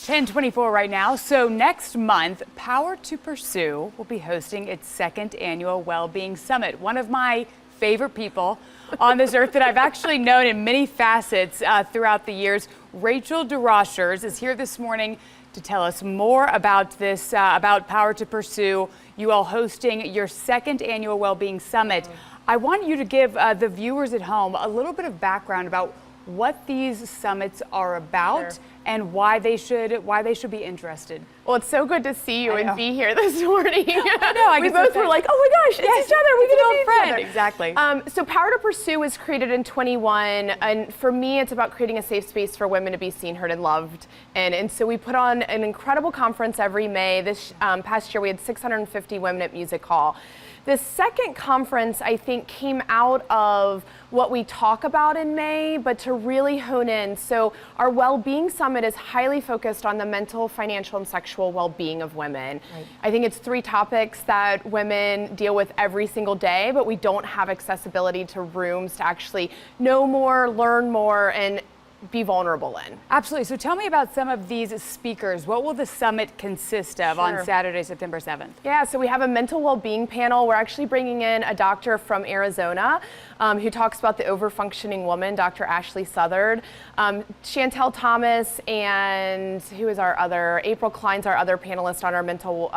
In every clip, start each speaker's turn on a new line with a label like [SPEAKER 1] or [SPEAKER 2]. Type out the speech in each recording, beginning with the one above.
[SPEAKER 1] 10:24 right now. So next month, Power to Pursue will be hosting its second annual Wellbeing Summit. One of my favorite people on this earth that I've actually known in many facets throughout the years, Rachel DeRochers, is here this morning to tell us more about this, about Power to Pursue, you all hosting your second annual Wellbeing Summit. I want you to give the viewers at home a little bit of background about what these summits are about and why they should be interested.
[SPEAKER 2] Well, it's so good to see you and be here this morning.
[SPEAKER 1] We
[SPEAKER 2] both were like, oh my gosh, it's each other. We can
[SPEAKER 1] be friends. Exactly.
[SPEAKER 2] So Power to Pursue was created in 21, and for me, it's about creating a safe space for women to be seen, heard, and loved. And so we put on an incredible conference every May. This past year, we had 650 women at Music Hall. The second conference, I think, came out of what we talk about in May, but to really hone in. So our Wellbeing Summit is highly focused on the mental, financial, and sexual well-being of women. Right. I think it's 3 topics that women deal with every single day, but we don't have accessibility to rooms to actually know more, learn more, and be vulnerable in.
[SPEAKER 1] Absolutely. So tell me about some of these speakers. What will the summit consist of on Saturday, September 7th?
[SPEAKER 2] Yeah, so we have a mental well-being panel. We're actually bringing in a doctor from Arizona who talks about the overfunctioning woman, Dr. Ashley Southard. Chantel Thomas and who is our other, April Klein's our other panelist on our mental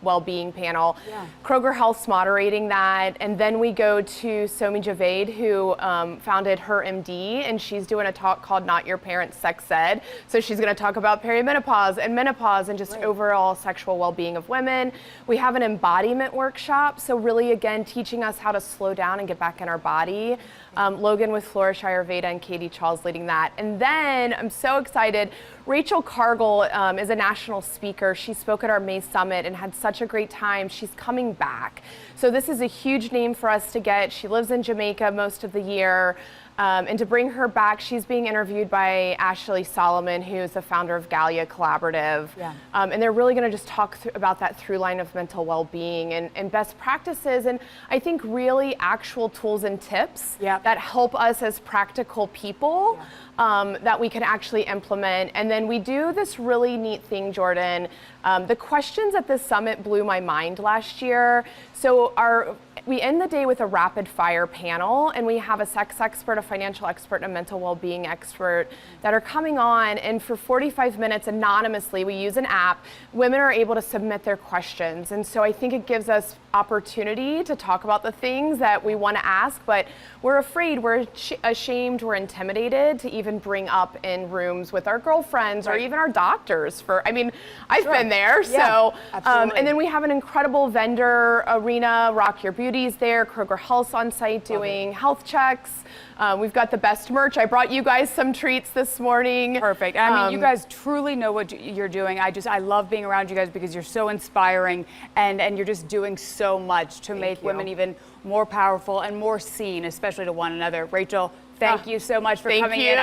[SPEAKER 2] well-being panel. Yeah. Kroger Health's moderating that. And then we go to Somi Javed, who founded Her MD, and she's doing a talk called Not Your Parents' Sex Ed. So she's going to talk about perimenopause and menopause and just overall sexual well-being of women. We have an embodiment workshop, so really again teaching us how to slow down and get back in our body. Logan with Flourish Ayurveda and Katie Charles leading that. And then I'm so excited, Rachel Cargill is a national speaker. She spoke at our May Summit and had such a great time. She's coming back. So this is a huge name for us to get. She lives in Jamaica most of the year. And to bring her back, she's being interviewed by Ashley Solomon, who is the founder of Galia Collaborative. Yeah. And they're really going to just talk about that through line of mental well-being and best practices. And I think really actual tools and tips that help us as practical people that we can actually implement. And then we do this really neat thing, Jordan. The questions at this summit blew my mind last year. So we end the day with a rapid fire panel, and we have a sex expert, a financial expert, and a mental well-being expert that are coming on, and for 45 minutes anonymously, we use an app, women are able to submit their questions. And so I think it gives us opportunity to talk about the things that we want to ask, but we're afraid, we're ashamed, we're intimidated to even bring up in rooms with our girlfriends or even our doctors. I've been there. So, and then we have an incredible vendor arena, Rock Your Beauty's there, Kroger Health's on site doing health checks. We've got the best merch. I brought you guys some treats this morning.
[SPEAKER 1] Perfect. I mean, you guys truly know what you're doing. I love being around you guys because you're so inspiring and you're just doing so much to make women even more powerful and more seen, especially to one another. Rachel, thank you so much for coming in.